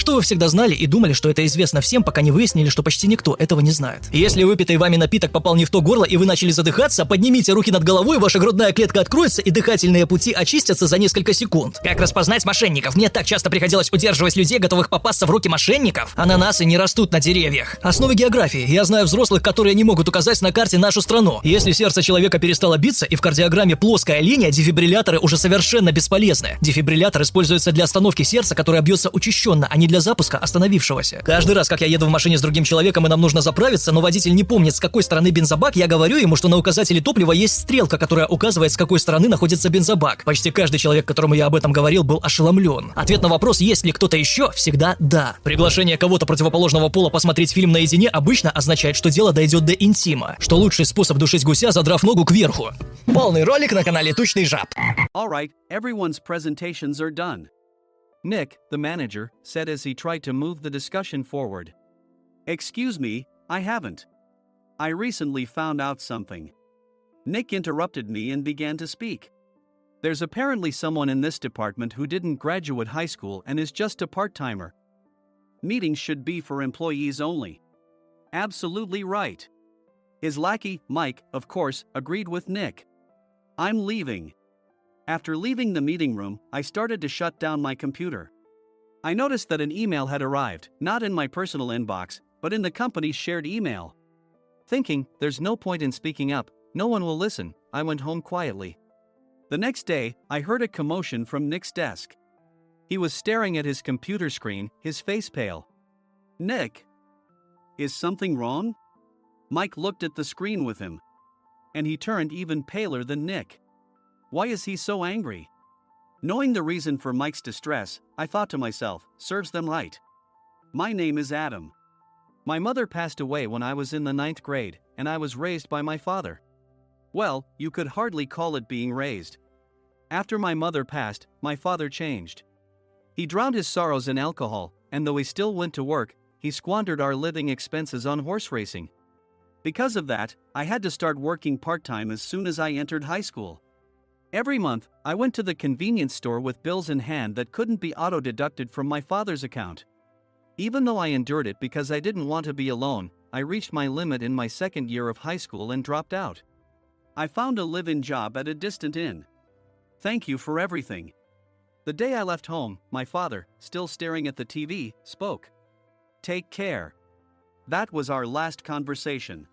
что вы всегда знали и думали, что это известно всем, пока не выяснили, что почти никто этого не знает. Если выпитый вами напиток попал не в то горло и вы начали задыхаться, поднимите руки над головой, ваша грудная клетка откроется и дыхательные пути очистятся за несколько секунд. Как распознать мошенников? Мне так часто приходилось удерживать людей, готовых попасться в руки мошенников. Ананасы не растут на деревьях. Основы географии. Я знаю взрослых, которые не могут указать на карте нашу страну. Если сердце человека перестало биться и в кардиограмме плоская линия, дефибрилляторы уже совершенно бесполезны. Дефибриллятор используется для остановки сердца, которое бьется учащенно, а не для запуска остановившегося. Каждый раз, как я еду в машине с другим человеком и нам нужно заправиться, но водитель не помнит, с какой стороны бензобак, я говорю ему, что на указателе топлива есть стрелка, которая указывает, с какой стороны находится бензобак. Почти каждый человек, которому я об этом говорил, был ошеломлен. Ответ на вопрос, есть ли кто-то еще, всегда да. Приглашение кого-то противоположного пола посмотреть фильм наедине обычно означает, что дело дойдет до интима. Что лучший способ душить гуся, задрав ногу кверху. Полный ролик на канале Тучный Жаб. All right, everyone's presentations are done. Nick, the manager, said as he tried to move the discussion forward. Excuse me, I haven't. I recently found out something. Nick interrupted me and began to speak. There's apparently someone in this department who didn't graduate high school and is just a part-timer. Meetings should be for employees only. Absolutely right. His lackey, Mike, of course, agreed with Nick. I'm leaving. After leaving the meeting room, I started to shut down my computer. I noticed that an email had arrived, not in my personal inbox, but in the company's shared email. Thinking, there's no point in speaking up, no one will listen, I went home quietly. The next day, I heard a commotion from Nick's desk. He was staring at his computer screen, his face pale. Nick? Is something wrong? Mike looked at the screen with him. And he turned even paler than Nick. Why is he so angry? Knowing the reason for Mike's distress, I thought to myself, serves them right. My name is Adam. My mother passed away when I was in the 9th grade, and I was raised by my father. Well, you could hardly call it being raised. After my mother passed, my father changed. He drowned his sorrows in alcohol, and though he still went to work, he squandered our living expenses on horse racing. Because of that, I had to start working part-time as soon as I entered high school. Every month, I went to the convenience store with bills in hand that couldn't be auto-deducted from my father's account. Even though I endured it because I didn't want to be alone, I reached my limit in my second year of high school and dropped out. I found a live-in job at a distant inn. Thank you for everything. The day I left home, my father, still staring at the TV, spoke. Take care. That was our last conversation.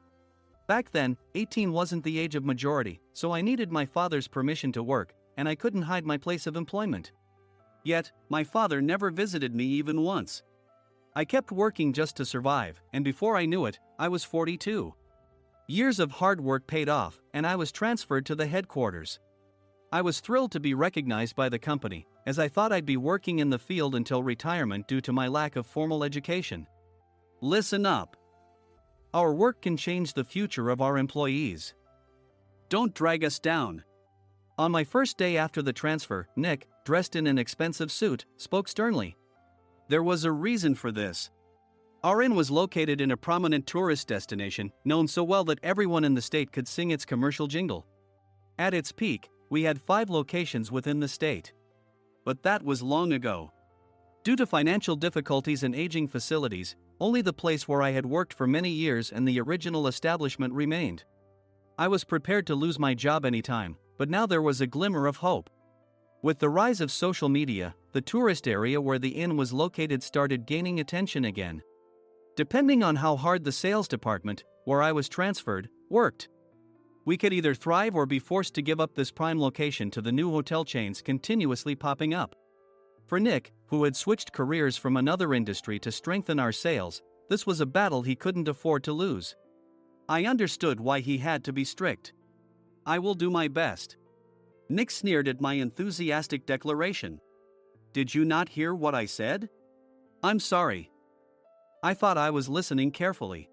Back then, 18 wasn't the age of majority, so I needed my father's permission to work, and I couldn't hide my place of employment. Yet, my father never visited me even once. I kept working just to survive, and before I knew it, I was 42. Years of hard work paid off, and I was transferred to the headquarters. I was thrilled to be recognized by the company, as I thought I'd be working in the field until retirement due to my lack of formal education. Listen up. Our work can change the future of our employees. Don't drag us down. On my first day after the transfer, Nick, dressed in an expensive suit, spoke sternly. There was a reason for this. Our inn was located in a prominent tourist destination, known so well that everyone in the state could sing its commercial jingle. At its peak, we had 5 locations within the state. But that was long ago. Due to financial difficulties and aging facilities, only the place where I had worked for many years and the original establishment remained. I was prepared to lose my job anytime, but now there was a glimmer of hope. With the rise of social media, the tourist area where the inn was located started gaining attention again. Depending on how hard the sales department, where I was transferred, worked, we could either thrive or be forced to give up this prime location to the new hotel chains continuously popping up. For Nick, who had switched careers from another industry to strengthen our sales, this was a battle he couldn't afford to lose. I understood why he had to be strict. I will do my best. Nick sneered at my enthusiastic declaration. Did you not hear what I said? I'm sorry. I thought I was listening carefully.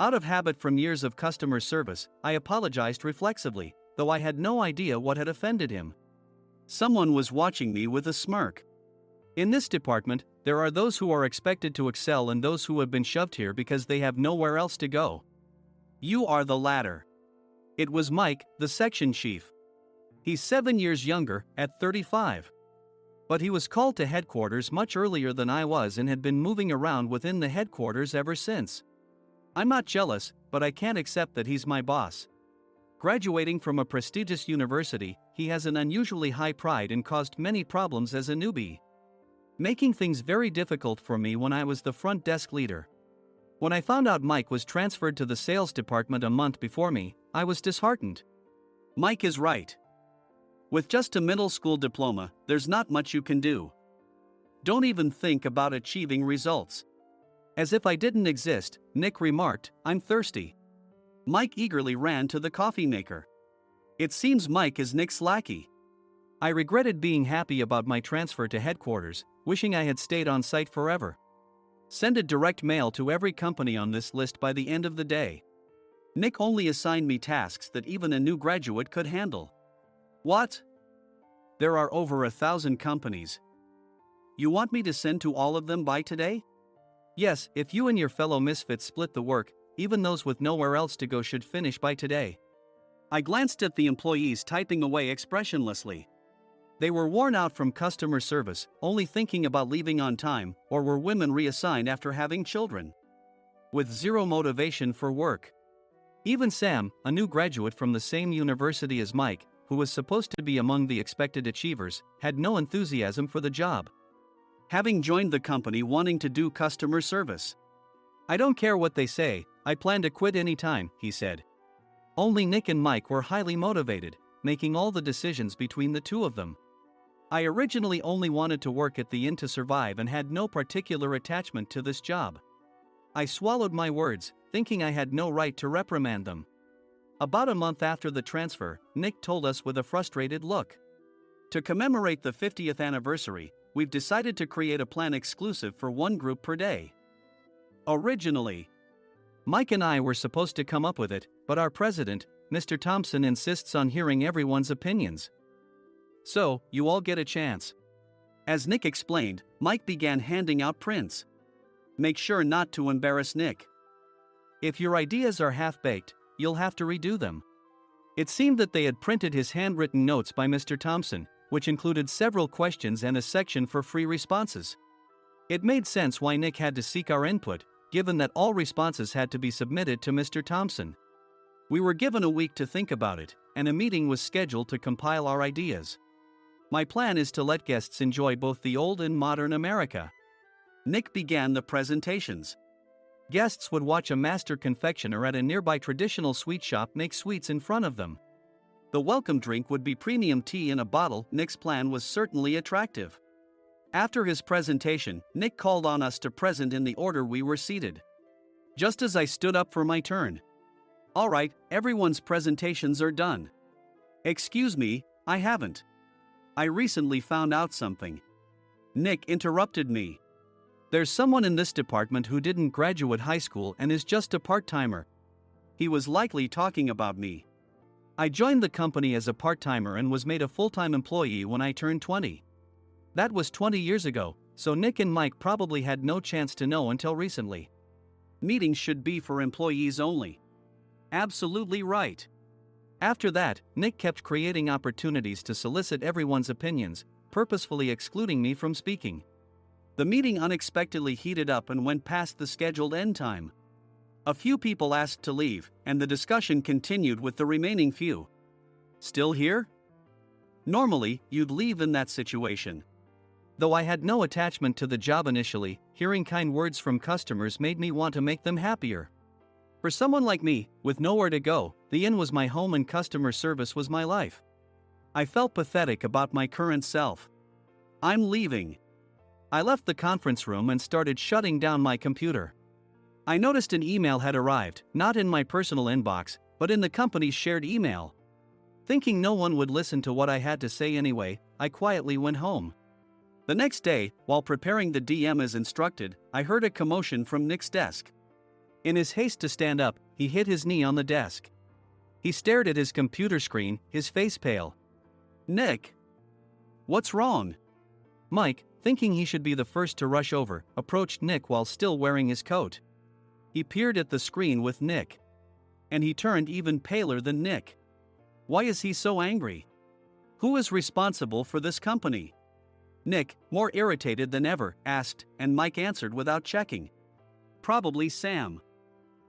Out of habit from years of customer service, I apologized reflexively, though I had no idea what had offended him. Someone was watching me with a smirk. In this department, there are those who are expected to excel and those who have been shoved here because they have nowhere else to go. You are the latter. It was Mike, the section chief. He's 7 years younger, at 35. But he was called to headquarters much earlier than I was and had been moving around within the headquarters ever since. I'm not jealous, but I can't accept that he's my boss. Graduating from a prestigious university, he has an unusually high pride and caused many problems as a newbie, making things very difficult for me when I was the front desk leader. When I found out Mike was transferred to the sales department a month before me, I was disheartened. Mike is right. With just a middle school diploma, there's not much you can do. Don't even think about achieving results. As if I didn't exist, Nick remarked, "I'm thirsty." Mike eagerly ran to the coffee maker. It seems Mike is Nick's lackey. I regretted being happy about my transfer to headquarters, wishing I had stayed on site forever. Send a direct mail to every company on this list by the end of the day. Nick only assigned me tasks that even a new graduate could handle. What? There are over 1,000 companies. You want me to send to all of them by today? Yes, if you and your fellow misfits split the work, even those with nowhere else to go should finish by today. I glanced at the employees typing away expressionlessly. They were worn out from customer service, only thinking about leaving on time, or were women reassigned after having children, with zero motivation for work. Even Sam, a new graduate from the same university as Mike, who was supposed to be among the expected achievers, had no enthusiasm for the job, having joined the company wanting to do customer service. "I don't care what they say, I plan to quit any time," he said. Only Nick and Mike were highly motivated, making all the decisions between the two of them. I originally only wanted to work at the inn to survive and had no particular attachment to this job. I swallowed my words, thinking I had no right to reprimand them. About a month after the transfer, Nick told us with a frustrated look, "To commemorate the 50th anniversary, we've decided to create a plan exclusive for one group per day." Originally, Mike and I were supposed to come up with it, but our president, Mr. Thompson, insists on hearing everyone's opinions. "So, you all get a chance." As Nick explained, Mike began handing out prints. "Make sure not to embarrass Nick. If your ideas are half-baked, you'll have to redo them." It seemed that they had printed his handwritten notes by Mr. Thompson, which included several questions and a section for free responses. It made sense why Nick had to seek our input, given that all responses had to be submitted to Mr. Thompson. We were given a week to think about it, and a meeting was scheduled to compile our ideas. My plan is to let guests enjoy both the old and modern America. Nick began the presentations. Guests would watch a master confectioner at a nearby traditional sweet shop make sweets in front of them. The welcome drink would be premium tea in a bottle. Nick's plan was certainly attractive. After his presentation, Nick called on us to present in the order we were seated. Just as I stood up for my turn. "All right, everyone's presentations are done." "Excuse me, I haven't. I recently found out something." Nick interrupted me. "There's someone in this department who didn't graduate high school and is just a part-timer." He was likely talking about me. I joined the company as a part-timer and was made a full-time employee when I turned 20. That was 20 years ago, so Nick and Mike probably had no chance to know until recently. Meetings should be for employees only. Absolutely right. After that, Nick kept creating opportunities to solicit everyone's opinions, purposefully excluding me from speaking. The meeting unexpectedly heated up and went past the scheduled end time. A few people asked to leave, and the discussion continued with the remaining few. "Still here?" Normally, you'd leave in that situation. Though I had no attachment to the job initially, hearing kind words from customers made me want to make them happier. For someone like me, with nowhere to go, the inn was my home and customer service was my life. I felt pathetic about my current self. "I'm leaving." I left the conference room and started shutting down my computer. I noticed an email had arrived, not in my personal inbox, but in the company's shared email. Thinking no one would listen to what I had to say anyway, I quietly went home. The next day, while preparing the DM as instructed, I heard a commotion from Nick's desk. In his haste to stand up, he hit his knee on the desk. He stared at his computer screen, his face pale. "Nick, what's wrong?" Mike, thinking he should be the first to rush over, approached Nick while still wearing his coat. He peered at the screen with Nick. And he turned even paler than Nick. Why is he so angry? Who is responsible for this company? Nick, more irritated than ever, asked, and Mike answered without checking. Probably Sam.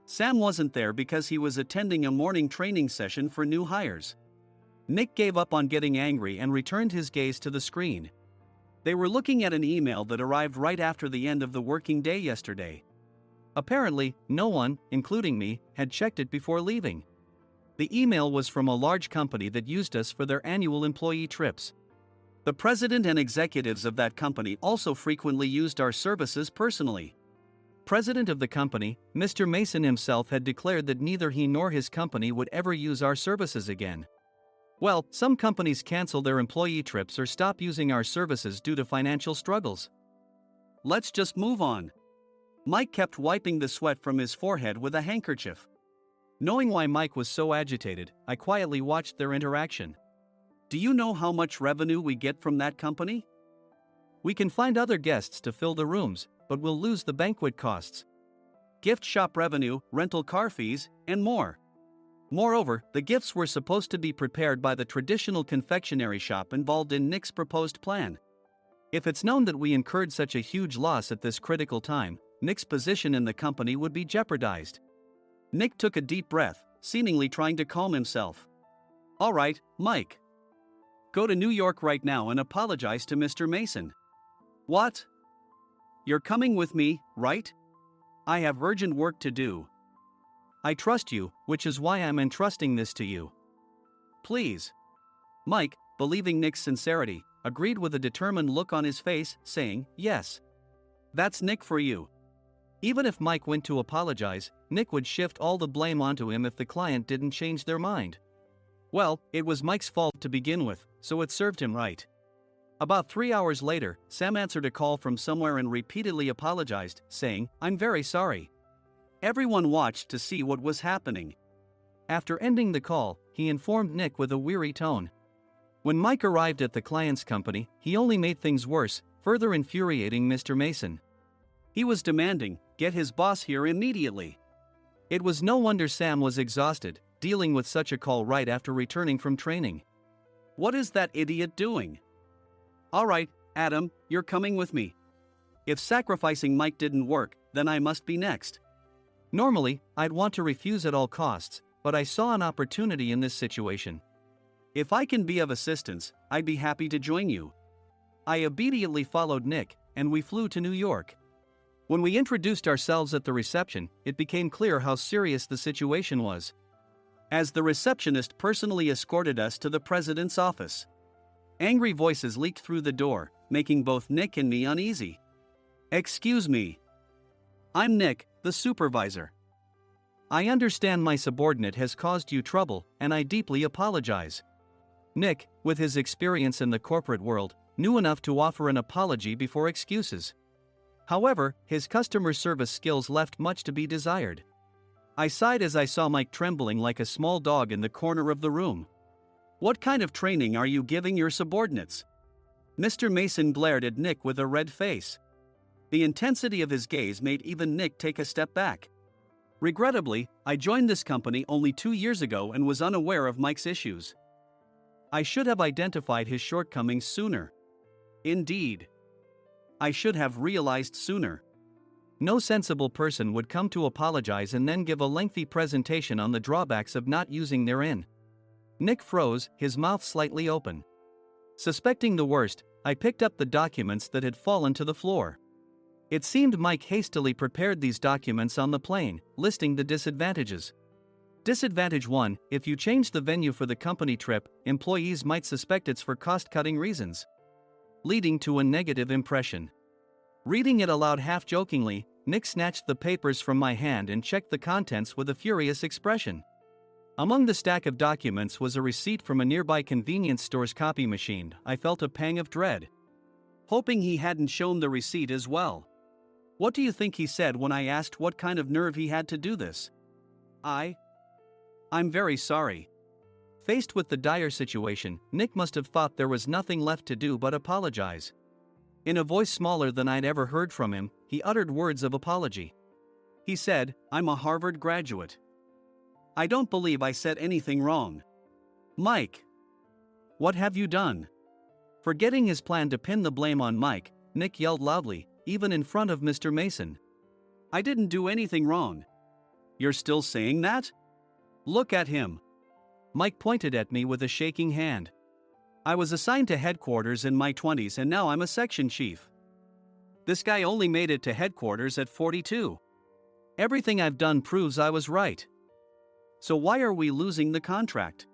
Sam wasn't there because he was attending a morning training session for new hires. Nick gave up on getting angry and returned his gaze to the screen. They were looking at an email that arrived right after the end of the working day yesterday. Apparently, no one, including me, had checked it before leaving. The email was from a large company that used us for their annual employee trips. The president and executives of that company also frequently used our services personally. President of the company, Mr. Mason himself, had declared that neither he nor his company would ever use our services again. Well, some companies cancel their employee trips or stop using our services due to financial struggles. Let's just move on. Mike kept wiping the sweat from his forehead with a handkerchief. Knowing why Mike was so agitated, I quietly watched their interaction. Do you know how much revenue we get from that company? We can find other guests to fill the rooms, but we'll lose the banquet costs, gift shop revenue, rental car fees, and more. Moreover, the gifts were supposed to be prepared by the traditional confectionery shop involved in Nick's proposed plan. If it's known that we incurred such a huge loss at this critical time, Nick's position in the company would be jeopardized. Nick took a deep breath, seemingly trying to calm himself. All right, Mike. Go to New York right now and apologize to Mr. Mason. What? You're coming with me, right? I have urgent work to do. I trust you, which is why I'm entrusting this to you. Please. Mike, believing Nick's sincerity, agreed with a determined look on his face, saying, yes. That's Nick for you. Even if Mike went to apologize, Nick would shift all the blame onto him if the client didn't change their mind. Well, it was Mike's fault to begin with, so it served him right. About 3 hours later, Sam answered a call from somewhere and repeatedly apologized, saying, I'm very sorry. Everyone watched to see what was happening. After ending the call, he informed Nick with a weary tone. When Mike arrived at the client's company, he only made things worse, further infuriating Mr. Mason. He was demanding, get his boss here immediately. It was no wonder Sam was exhausted, dealing with such a call right after returning from training. What is that idiot doing? All right, Adam, you're coming with me. If sacrificing Mike didn't work, then I must be next. Normally, I'd want to refuse at all costs, but I saw an opportunity in this situation. If I can be of assistance, I'd be happy to join you. I immediately followed Nick, and we flew to New York. When we introduced ourselves at the reception, it became clear how serious the situation was, as the receptionist personally escorted us to the president's office. Angry voices leaked through the door, making both Nick and me uneasy. Excuse me. I'm Nick, the supervisor. I understand my subordinate has caused you trouble, and I deeply apologize. Nick, with his experience in the corporate world, knew enough to offer an apology before excuses. However, his customer service skills left much to be desired. I sighed as I saw Mike trembling like a small dog in the corner of the room. What kind of training are you giving your subordinates? Mr. Mason glared at Nick with a red face. The intensity of his gaze made even Nick take a step back. Regrettably, I joined this company only 2 years ago and was unaware of Mike's issues. I should have identified his shortcomings sooner. Indeed. I should have realized sooner. No sensible person would come to apologize and then give a lengthy presentation on the drawbacks of not using their in. Nick froze, his mouth slightly open. Suspecting the worst, I picked up the documents that had fallen to the floor. It seemed Mike hastily prepared these documents on the plane, listing the disadvantages. Disadvantage 1: if you change the venue for the company trip, employees might suspect it's for cost-cutting reasons, leading to a negative impression. Reading it aloud half-jokingly, Nick snatched the papers from my hand and checked the contents with a furious expression. Among the stack of documents was a receipt from a nearby convenience store's copy machine. I felt a pang of dread, hoping he hadn't shown the receipt as well. What do you think he said when I asked what kind of nerve he had to do this? I'm very sorry. Faced with the dire situation, Nick must have thought there was nothing left to do but apologize. In a voice smaller than I'd ever heard from him, he uttered words of apology. He said, I'm a Harvard graduate. I don't believe I said anything wrong. Mike. What have you done? Forgetting his plan to pin the blame on Mike, Nick yelled loudly, even in front of Mr. Mason. "I didn't do anything wrong." "You're still saying that? Look at him." Mike pointed at me with a shaking hand. "I was assigned to headquarters in my 20s and now I'm a section chief. This guy only made it to headquarters at 42. Everything I've done proves I was right. So why are we losing the contract?"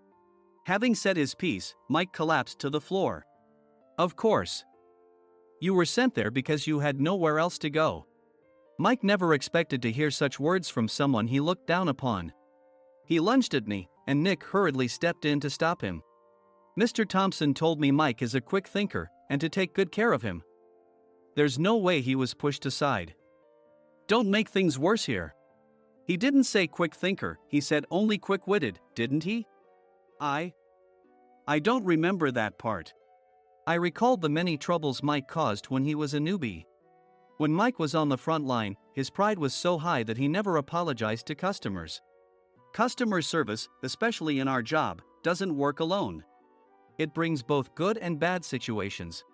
Having said his piece, Mike collapsed to the floor. "Of course. You were sent there because you had nowhere else to go." Mike never expected to hear such words from someone he looked down upon. He lunged at me, and Nick hurriedly stepped in to stop him. "Mr. Thompson told me Mike is a quick thinker, and to take good care of him." There's no way he was pushed aside. "Don't make things worse here. He didn't say quick thinker, he said only quick-witted, didn't he?" I don't remember that part." I recalled the many troubles Mike caused when he was a newbie. When Mike was on the front line, his pride was so high that he never apologized to customers. Customer service, especially in our job, doesn't work alone. It brings both good and bad situations.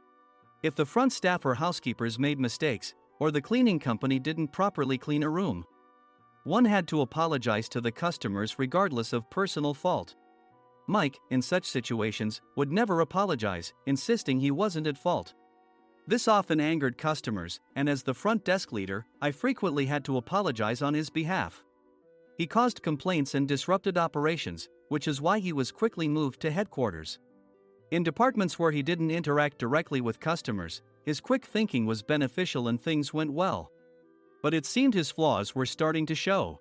If the front staff or housekeepers made mistakes, or the cleaning company didn't properly clean a room, one had to apologize to the customers regardless of personal fault. Mike, in such situations, would never apologize, insisting he wasn't at fault. This often angered customers, and as the front desk leader, I frequently had to apologize on his behalf. He caused complaints and disrupted operations, which is why he was quickly moved to headquarters. In departments where he didn't interact directly with customers, his quick thinking was beneficial and things went well. But it seemed his flaws were starting to show.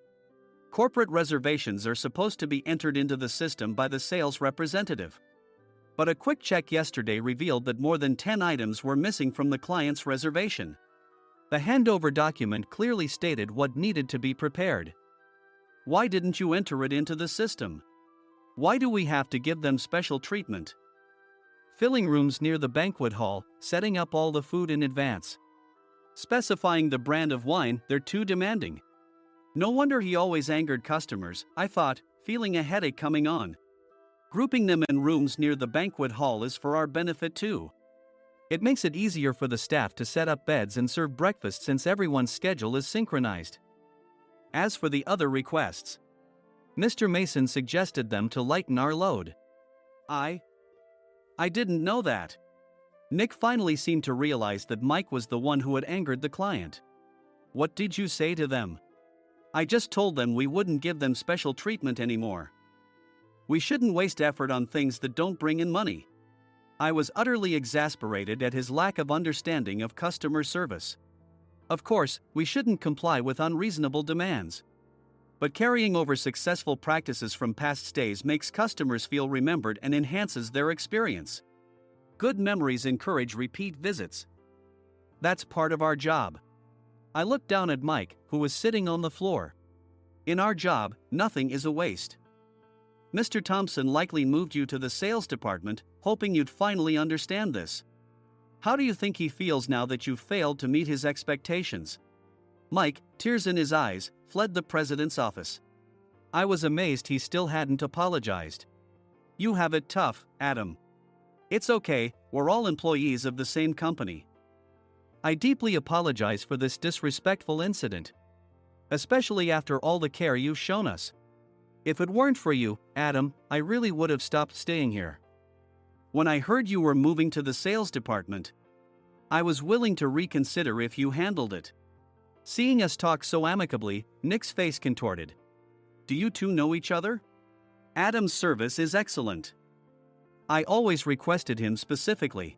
Corporate reservations are supposed to be entered into the system by the sales representative. But a quick check yesterday revealed that more than 10 items were missing from the client's reservation. The handover document clearly stated what needed to be prepared. Why didn't you enter it into the system? Why do we have to give them special treatment? Filling rooms near the banquet hall, setting up all the food in advance. Specifying the brand of wine, they're too demanding. No wonder he always angered customers, I thought, feeling a headache coming on. Grouping them in rooms near the banquet hall is for our benefit too. It makes it easier for the staff to set up beds and serve breakfast since everyone's schedule is synchronized. As for the other requests, Mr. Mason suggested them to lighten our load. I didn't know that. Nick finally seemed to realize that Mike was the one who had angered the client. What did you say to them? I just told them we wouldn't give them special treatment anymore. We shouldn't waste effort on things that don't bring in money. I was utterly exasperated at his lack of understanding of customer service. Of course, we shouldn't comply with unreasonable demands. But carrying over successful practices from past stays makes customers feel remembered and enhances their experience. Good memories encourage repeat visits. That's part of our job. I looked down at Mike, who was sitting on the floor. In our job, nothing is a waste. Mr. Thompson likely moved you to the sales department, hoping you'd finally understand this. How do you think he feels now that you've failed to meet his expectations? Mike, tears in his eyes, fled the president's office. I was amazed he still hadn't apologized. You have it tough, Adam. It's okay, we're all employees of the same company. I deeply apologize for this disrespectful incident. Especially after all the care you've shown us. If it weren't for you, Adam, I really would have stopped staying here. When I heard you were moving to the sales department, I was willing to reconsider if you handled it. Seeing us talk so amicably, Nick's face contorted. Do you two know each other? Adam's service is excellent. I always requested him specifically.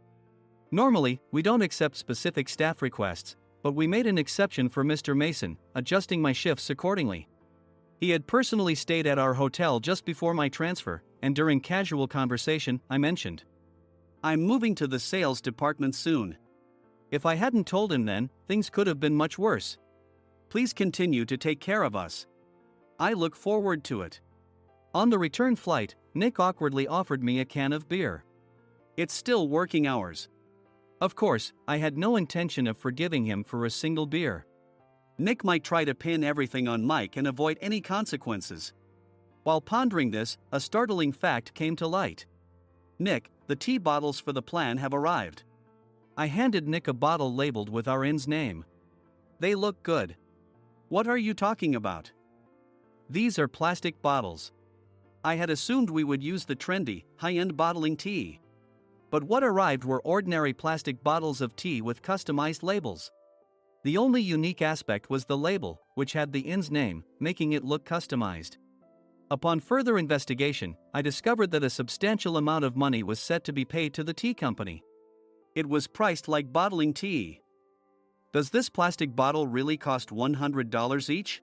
Normally, we don't accept specific staff requests, but we made an exception for Mr. Mason, adjusting my shifts accordingly. He had personally stayed at our hotel just before my transfer, and during casual conversation, I mentioned, I'm moving to the sales department soon. If I hadn't told him then, things could have been much worse. Please continue to take care of us. I look forward to it. On the return flight, Nick awkwardly offered me a can of beer. It's still working hours. Of course, I had no intention of forgiving him for a single beer. Nick might try to pin everything on Mike and avoid any consequences. While pondering this, a startling fact came to light. Nick, the tea bottles for the plan have arrived. I handed Nick a bottle labeled with our inn's name. They look good. What are you talking about? These are plastic bottles. I had assumed we would use the trendy, high-end bottling tea. But what arrived were ordinary plastic bottles of tea with customized labels. The only unique aspect was the label, which had the inn's name, making it look customized. Upon further investigation, I discovered that a substantial amount of money was set to be paid to the tea company. It was priced like bottling tea. Does this plastic bottle really cost $100 each?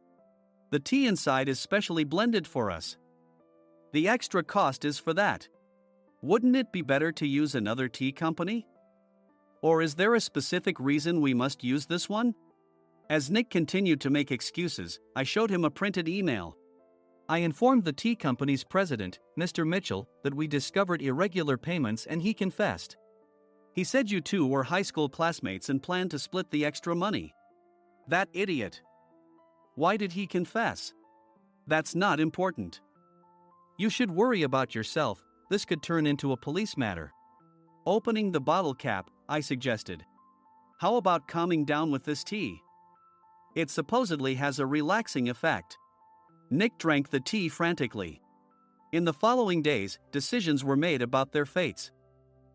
The tea inside is specially blended for us. The extra cost is for that. Wouldn't it be better to use another tea company? Or is there a specific reason we must use this one? As Nick continued to make excuses, I showed him a printed email. I informed the tea company's president, Mr. Mitchell, that we discovered irregular payments and he confessed. He said you two were high school classmates and planned to split the extra money. That idiot. Why did he confess? That's not important. You should worry about yourself, this could turn into a police matter. Opening the bottle cap, I suggested. How about calming down with this tea? It supposedly has a relaxing effect. Nick drank the tea frantically. In the following days, decisions were made about their fates.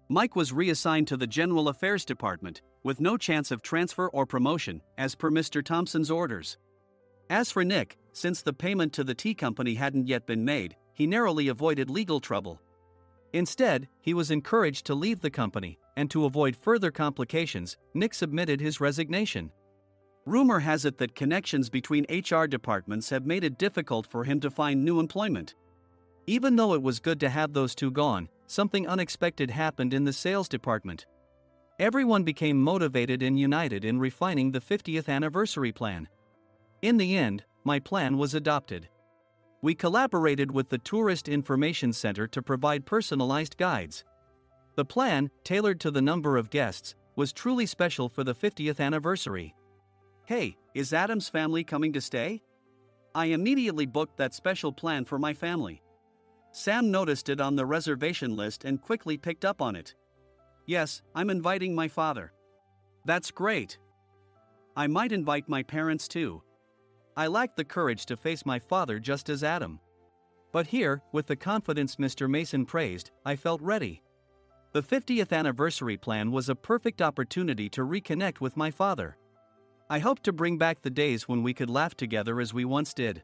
Mike was reassigned to the General Affairs Department, with no chance of transfer or promotion, as per Mr. Thompson's orders. As for Nick, since the payment to the tea company hadn't yet been made, he narrowly avoided legal trouble. Instead, he was encouraged to leave the company, and to avoid further complications, Nick submitted his resignation. Rumor has it that connections between HR departments have made it difficult for him to find new employment. Even though it was good to have those two gone, something unexpected happened in the sales department. Everyone became motivated and united in refining the 50th anniversary plan. In the end, my plan was adopted. We collaborated with the Tourist Information Center to provide personalized guides. The plan, tailored to the number of guests, was truly special for the 50th anniversary. Hey, is Adam's family coming to stay? I immediately booked that special plan for my family. Sam noticed it on the reservation list and quickly picked up on it. Yes, I'm inviting my father. That's great. I might invite my parents too. I lacked the courage to face my father just as Adam. But here, with the confidence Mr. Mason praised, I felt ready. The 50th anniversary plan was a perfect opportunity to reconnect with my father. I hoped to bring back the days when we could laugh together as we once did.